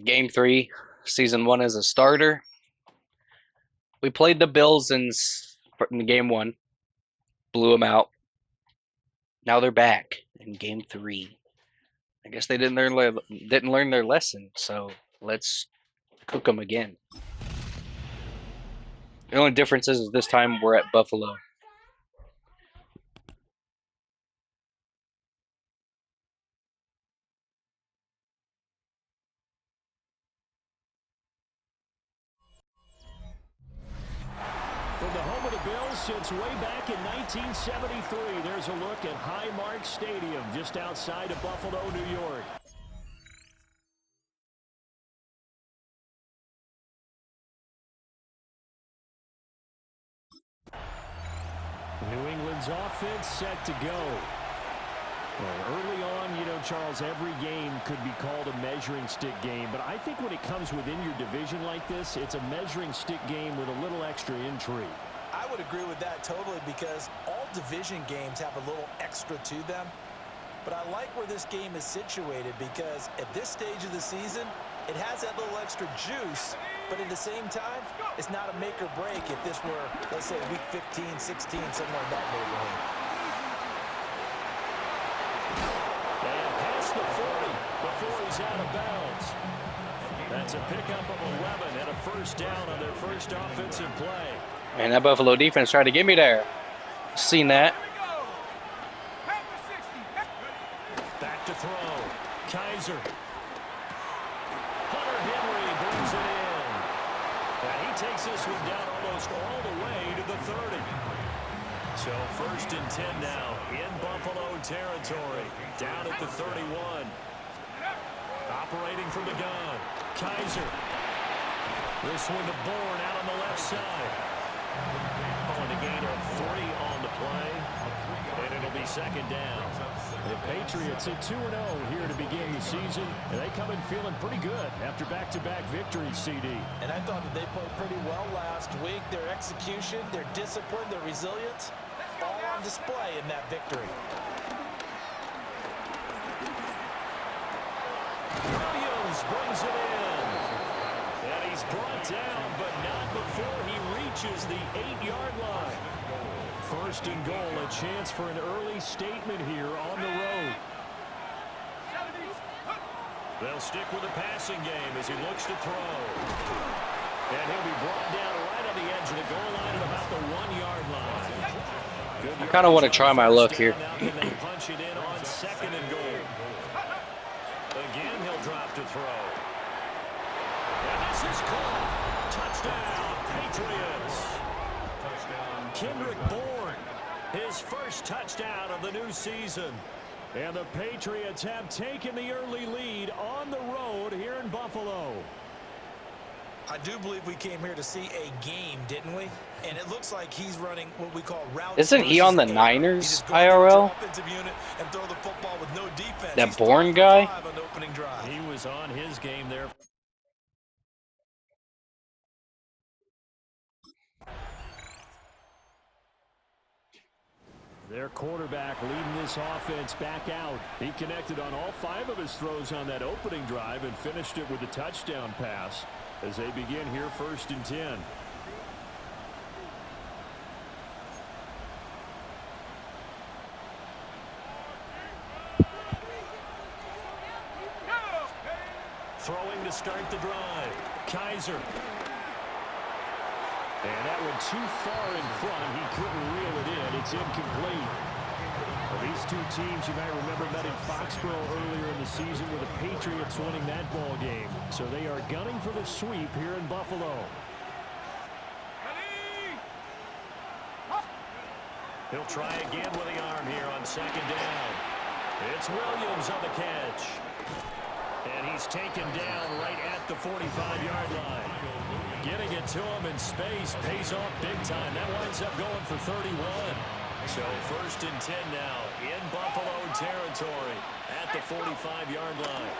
Game 3, Season 1 as a starter. We played the Bills in Game 1, blew them out. Now they're back in Game 3. I guess they didn't learn their lesson, so let's cook them again. The only difference is this time we're at Buffalo. From the home of the Bills since way back in 1973, there's a look at Highmark Stadium just outside of Buffalo, New York. New England's offense set to go. Well, early on, you know, Charles, every game could be called a measuring stick game, but I think when it comes within your division like this, it's a measuring stick game with a little extra intrigue. I would agree with that totally, because all division games have a little extra to them. But I like where this game is situated, because at this stage of the season, it has that little extra juice, but at the same time, it's not a make or break if this were, let's say, week 15, 16, somewhere in that neighborhood. And past the 40 before he's out of bounds. That's a pickup of 11 and a first down on their first offensive play. Man, that Buffalo defense tried to get me there. Seen that. Back to throw. Kaiser. Hunter Henry brings it in. And he takes this one down almost all the way to the 30. So first and 10 now in Buffalo territory. Down at the 31. Operating from the gun. Kaiser. This one to Bourne out on the left side. On a gain of 3 on the play. And it'll be second down. The Patriots at 2-0 here to begin the season. And they come in feeling pretty good after back-to-back victories, CD. And I thought that they played pretty well last week. Their execution, their discipline, their resilience, all on display in that victory. Williams brings it in. And he's brought down, but not before he reaches the 8-yard line. First and goal, a chance for an early statement here on the road. They'll stick with the passing game as he looks to throw. And he'll be brought down right on the edge of the goal line at about the 1-yard line. I kind of want to try my luck here. Punch it in on second and goal. Again, he'll drop to throw. And this is caught. Touchdown, Patriots. Kendrick Bourne, his first touchdown of the new season. And the Patriots have taken the early lead on the road here in Buffalo. I do believe we came here to see a game, didn't we? And it looks like he's running what we call route. Isn't he on the Niners IRL? That Bourne guy? He was on his game there. Their quarterback leading this offense back out. He connected on all 5 of his throws on that opening drive and finished it with a touchdown pass as they begin here first and 10. Throwing to start the drive. Kaiser. And that one too far in front. He couldn't reel it in. It's incomplete. Well, these two teams, you might remember, met in Foxborough earlier in the season with the Patriots winning that ball game. So they are gunning for the sweep here in Buffalo. He'll try again with the arm here on second down. It's Williams on the catch. And he's taken down right at the 45-yard line. Getting it to him in space pays off big time. That winds up going for 31. So first and 10 now in Buffalo territory at the 45-yard line.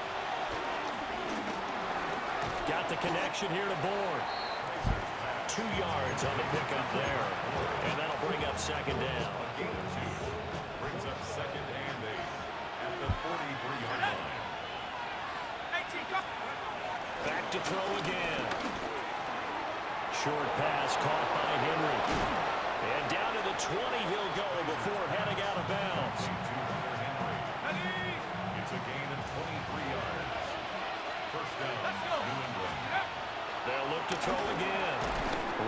Got the connection here to Bourne. 2 yards on the pickup there. And that'll bring up second down. Brings up second and 8 at the 43-yard line. Back to throw again. Short pass caught by Henry. And down to the 20 he'll go before heading out of bounds. It's a gain of 23 yards. First down, New England. They'll look to throw again.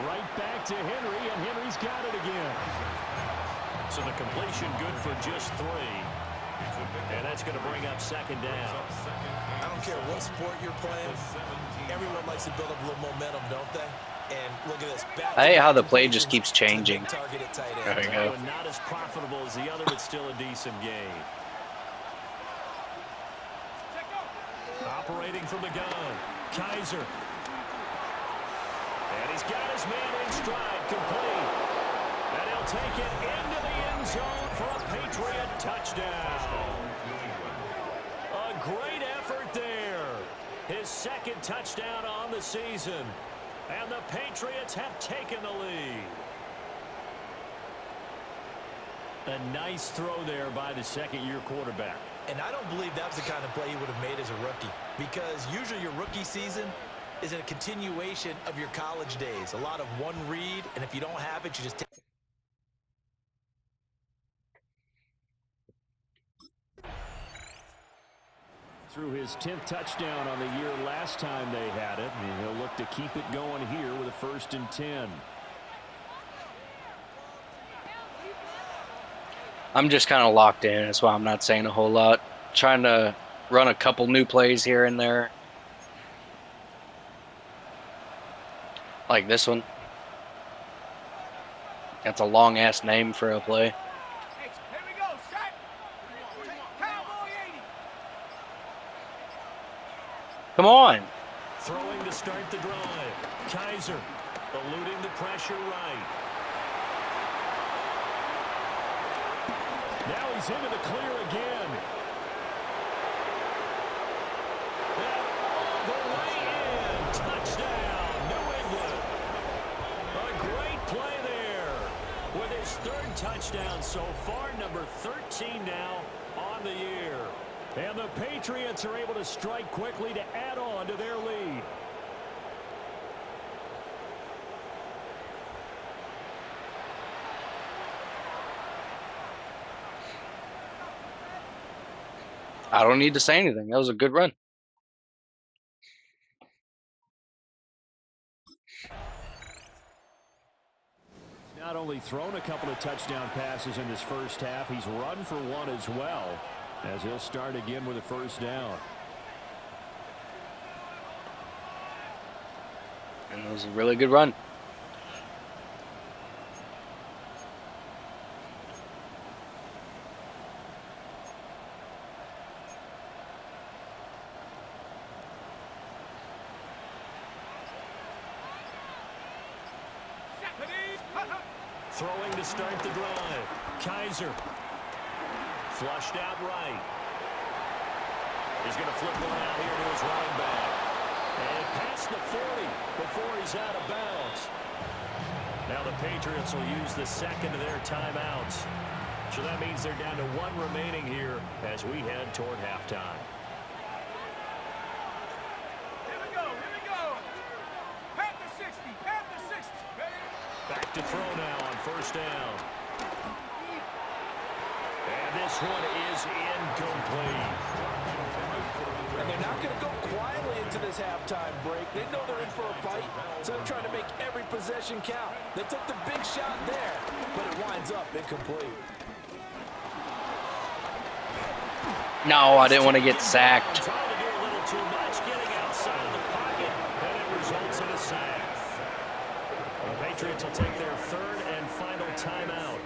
Right back to Henry, and Henry's got it again. So the completion good for just 3. And that's going to bring up second down. I don't care what sport you're playing. Everyone likes to build up a little momentum, don't they? And look at this. I hate how the play just keeps changing. There you go. Not as profitable as the other, but still a decent gain. Operating from the gun, Kaiser. And he's got his man in stride, complete. And he'll take it into the end zone for a Patriot touchdown. A great effort there. His second touchdown on the season. And the Patriots have taken the lead. A nice throw there by the second-year quarterback. And I don't believe that was the kind of play he would have made as a rookie, because usually your rookie season is a continuation of your college days. A lot of one read, and if you don't have it, you just take. Through his 10th touchdown on the year last time they had it, and he'll look to keep it going here with a 1st and 10. I'm just kind of locked in. That's why I'm not saying a whole lot. Trying to run a couple new plays here and there. Like this one. That's a long-ass name for a play. Here we go, shot. Cowboy 80. Come on. Throwing to start the drive. Kaiser eluding the pressure right. Now he's into the clear again. And all the way in. Touchdown, New England. A great play there with his 3rd touchdown so far, number 13 now on the year. And the Patriots are able to strike quickly to add on to their lead. I don't need to say anything. That was a good run. He's not only thrown a couple of touchdown passes in this first half, he's run for one as well, as he'll start again with a 1st down. And it was a really good run. Throwing to start the drive. Kaiser. Flushed out right. He's going to flip one out here to his running back. And past the 40 before he's out of bounds. Now the Patriots will use the second of their timeouts. So that means they're down to 1 remaining here as we head toward halftime. Here we go. Panther 60, ready? Back to throw now on 1st down. And this one is incomplete. And they're not going to go quietly into this halftime break. They know they're in for a fight, so they're trying to make every possession count. They took the big shot there, but it winds up incomplete. No, I didn't want to get sacked. Trying to do a little too much, getting outside of the pocket, and it results in a sack. The Patriots will take their 3rd and final timeout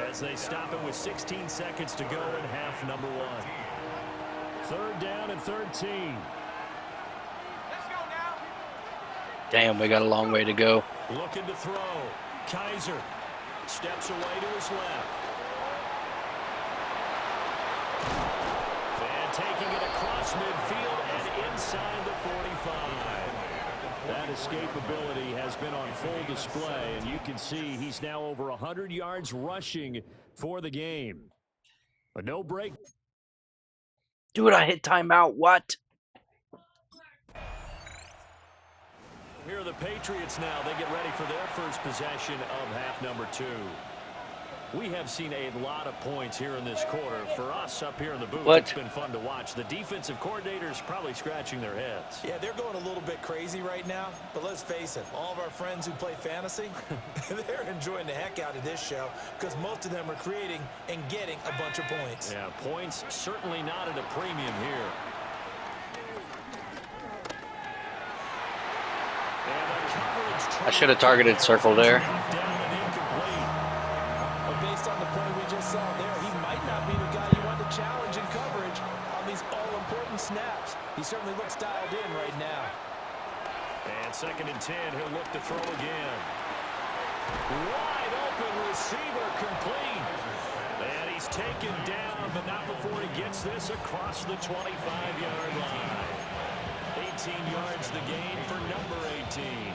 as they stop it with 16 seconds to go in half number 1. 3rd down and 13. Let's go now. Damn, we got a long way to go. Looking to throw. Kaiser steps away to his left. And taking it across midfield and inside the 45. That escapability has been on full display, and you can see he's now over 100 yards rushing for the game. A no break. Dude, I hit timeout. What? Here are the Patriots now. They get ready for their first possession of half number 2. We have seen a lot of points here in this quarter. For us up here in the booth, it's been fun to watch. The defensive coordinators probably scratching their heads. Yeah, they're going a little bit crazy right now. But let's face it, all of our friends who play fantasy, they're enjoying the heck out of this show because most of them are creating and getting a bunch of points. Yeah, points certainly not at a premium here. I should have targeted circle there. Based on the play we just saw there, he might not be the guy you want to challenge in coverage on these all-important snaps. He certainly looks dialed in right now. And 2nd and 10, he'll look to throw again. Wide open receiver complete. And he's taken down, but not before he gets this across the 25-yard line. 18 yards the gain for number 18.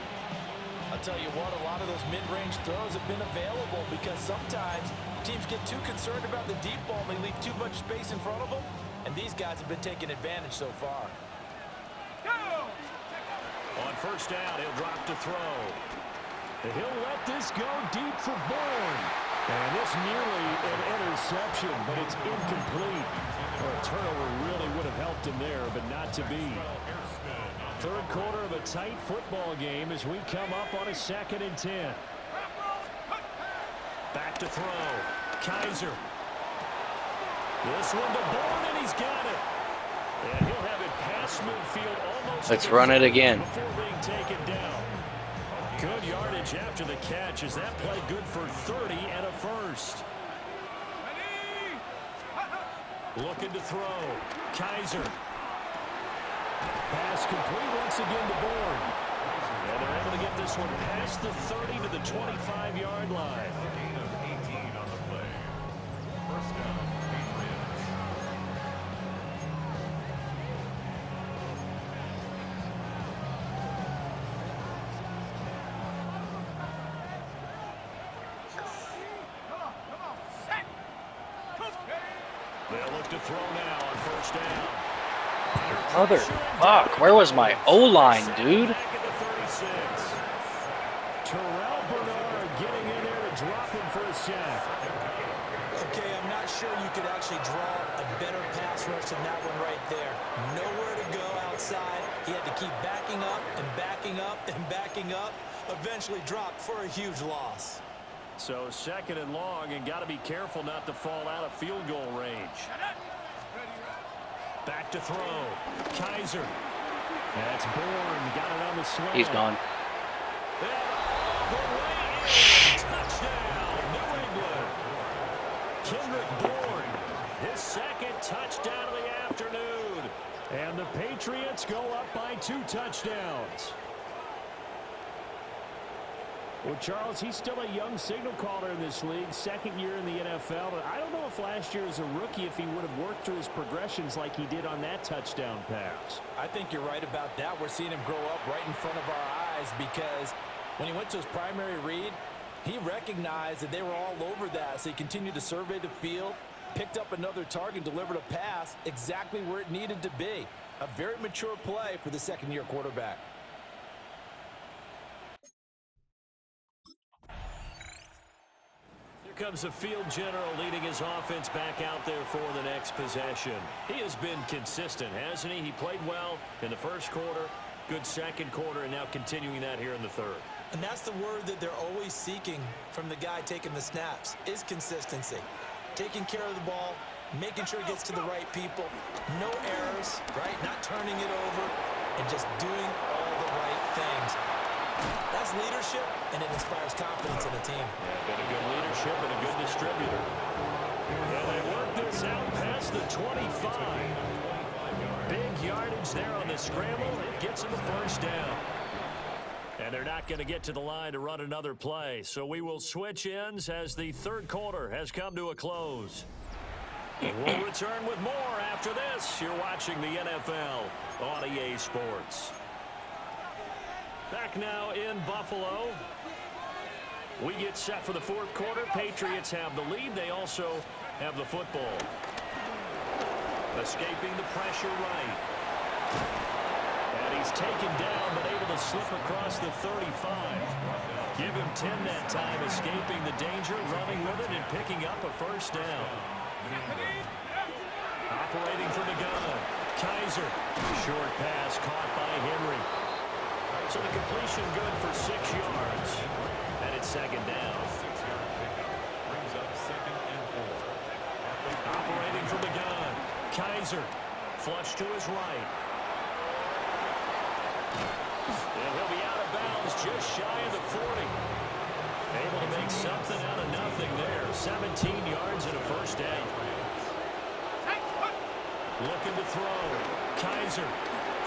I'll tell you what, a lot of those mid-range throws have been available because sometimes teams get too concerned about the deep ball. They leave too much space in front of them, and these guys have been taking advantage so far. On 1st down, he'll drop to throw. He'll let this go deep for Bourne. And this nearly an interception, but it's incomplete. Well, a turnover really would have helped him there, but not to be. 3rd quarter of a tight football game as we come up on a 2nd and 10. Back to throw. Kaiser. This one to Bourne, and he's got it. And he'll have it past midfield almost. Let's run it again. Before being taken down. Good yardage after the catch. Is that play good for 30 and a first? Looking to throw. Kaiser. Pass complete once again to Bourne. And they're able to get this one past the 30 to the 25-yard line. Gain of 18 on the play. First down, Patriots. They'll look to throw now on 1st down. Mother fuck, where was my O-line, dude? Back at the 36. Terrell Bernard getting in there to drop him for a sack. Okay, I'm not sure you could actually draw a better pass rush than that one right there. Nowhere to go outside. He had to keep backing up and backing up and backing up. Eventually dropped for a huge loss. So 2nd and long, and got to be careful not to fall out of field goal range. Back to throw. Kaiser. That's Bourne. Got it on the swing. He's gone. Touchdown, New England. Kendrick Bourne. His 2nd touchdown of the afternoon. And the Patriots go up by 2 touchdowns. Well, Charles, he's still a young signal caller in this league, 2nd year in the NFL. But I don't know if last year as a rookie, if he would have worked through his progressions like he did on that touchdown pass. I think you're right about that. We're seeing him grow up right in front of our eyes because when he went to his primary read, he recognized that they were all over that. So he continued to survey the field, picked up another target, delivered a pass exactly where it needed to be. A very mature play for the 2nd-year quarterback. Comes the field general leading his offense back out there for the next possession. He has been consistent, hasn't he? He played well in the 1st quarter, good 2nd quarter, and now continuing that here in the 3rd. And that's the word that they're always seeking from the guy taking the snaps, is consistency. Taking care of the ball, making sure it gets to the right people, no errors, right? Not turning it over, and just doing all the right things. That's leadership, and it inspires confidence in the team. Yeah, been a good leadership and a good distributor. Yeah, they work this out past the 25. Big yardage there on the scramble. It gets them the 1st down. And they're not going to get to the line to run another play. So we will switch ends as the 3rd quarter has come to a close. We'll return with more after this. You're watching the NFL on EA Sports. Back now in Buffalo. We get set for the 4th quarter. Patriots have the lead. They also have the football. Escaping the pressure right. And he's taken down but able to to slip across the 35. Give him 10 that time, escaping the danger, running with it, and picking up a first down. Operating from the gun, Kaiser. Short pass caught by Henry. So the completion good for 6 yards. And it's second down. Brings up 2nd and 4. Operating from the gun, Kaiser. Flush to his right. And he'll be out of bounds just shy of the 40. Able to make something out of nothing there. 17 yards and a first down. Looking to throw. Kaiser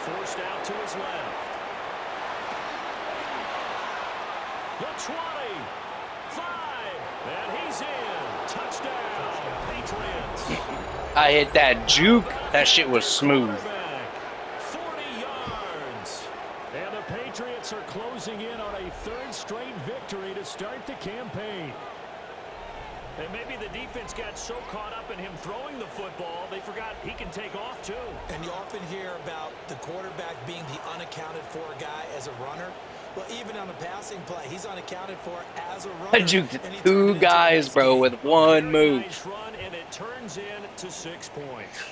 forced out to his left. The 20. 5. And he's in. Touchdown, Patriots. I hit that juke. That shit was smooth. 40 yards. And the Patriots are closing in on a 3rd straight victory to start the campaign. And maybe the defense got so caught up in him throwing the football, they forgot he can take off too. And you often hear about the quarterback being the unaccounted for guy as a runner. Well, even on a passing play, he's unaccounted for as a runner. I juked 2 guys, bro, with 1 move. Nice run, and it turns in to 6 points.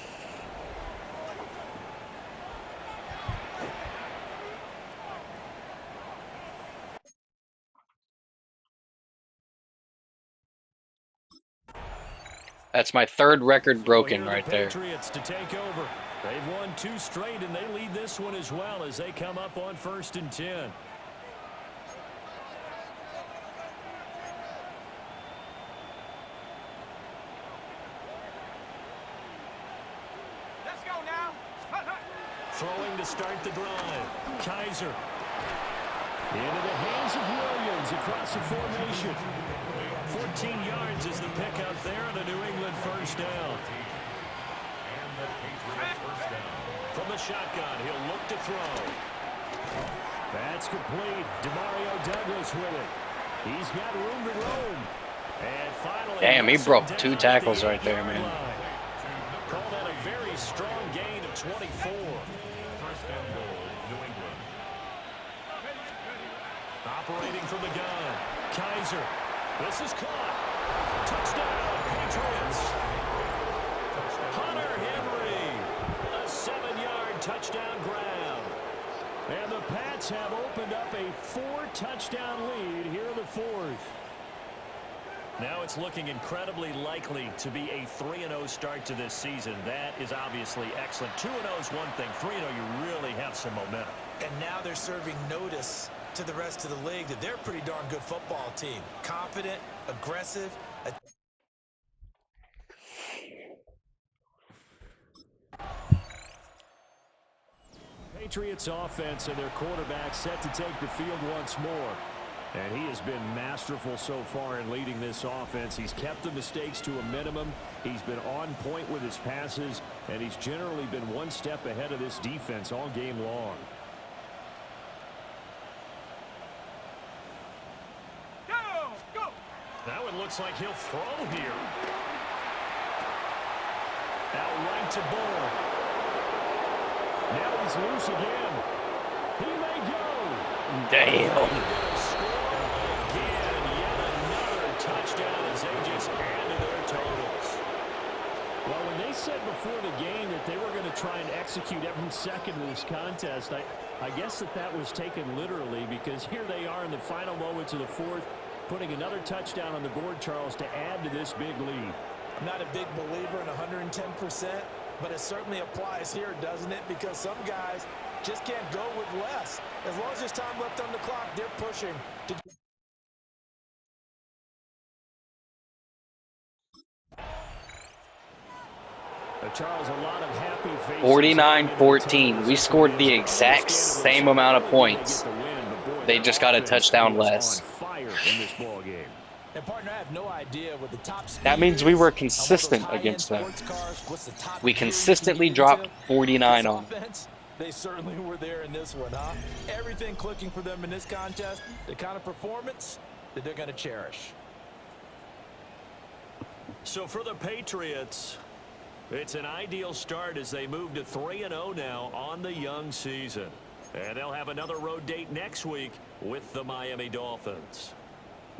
That's my 3rd record broken Here are right the there. Patriots to take over. They've won 2 straight, and they lead this one as well as they come up on 1st and 10. Let's go now. Throwing to start the drive. Kaiser. Into the hands of Williams across the formation. 14 yards is the pickup there, and a New England first down. And the Patriots first down. From the shotgun, he'll look to throw. That's complete. Demario Douglas with it. He's got room to roam. And finally, Damn, he broke 2 down tackles at the right there, 8-yard man. line. Call that a very strong gain of 24. First and goal, New England. Operating from the gun, Kaiser. This is caught. Touchdown, Patriots. Hunter Henry. A 7-yard touchdown grab. And the Pats have opened up a 4-touchdown lead here in the 4th. Now it's looking incredibly likely to be a 3-0 start to this season. That is obviously excellent. 2-0 is one thing. 3-0, you really have some momentum. And now they're serving notice to the rest of the league that they're a pretty darn good football team. Confident, aggressive. Patriots offense and their quarterback set to take the field once more. And he has been masterful so far in leading this offense. He's kept the mistakes to a minimum. He's been on point with his passes, and he's generally been one step ahead of this defense all game long. Go! Now it looks like he'll throw here. Out right to Bull. Now he's loose again. He may go. Damn. Touchdown as they just added their totals. Well, when they said before the game that they were going to try and execute every second of this contest, I guess that was taken literally, because here they are in the final moments of the 4th, putting another touchdown on the board, Charles, to add to this big lead. I'm not a big believer in 110%, but it certainly applies here, doesn't it? Because some guys just can't go with less. As long as there's time left on the clock, they're pushing to... Charles, a lot of happy faces. 49-14. We scored the exact same amount of points. They just got a touchdown less. And partner, I have no idea what the top That means we were consistent against them. We consistently dropped 49 on them. They certainly were there in this one, huh? Everything clicking for them in this contest, the kind of performance that they're going to cherish. So for the Patriots, it's an ideal start as they move to 3-0 now on the young season. And they'll have another road date next week with the Miami Dolphins.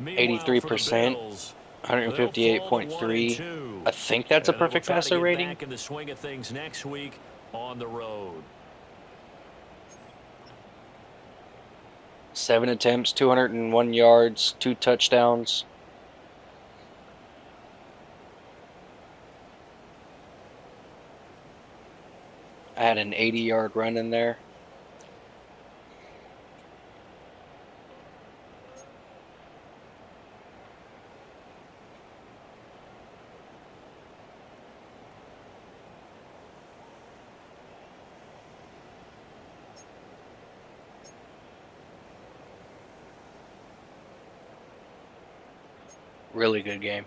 Meanwhile, for the 83%, Bills, they'll fall to 158.3. 1-2. I think that's a And they will perfect try to passer get rating. back in the swing of things next week on the road. 7 attempts, 201 yards, 2 touchdowns. I had an 80-yard run in there. Really good game.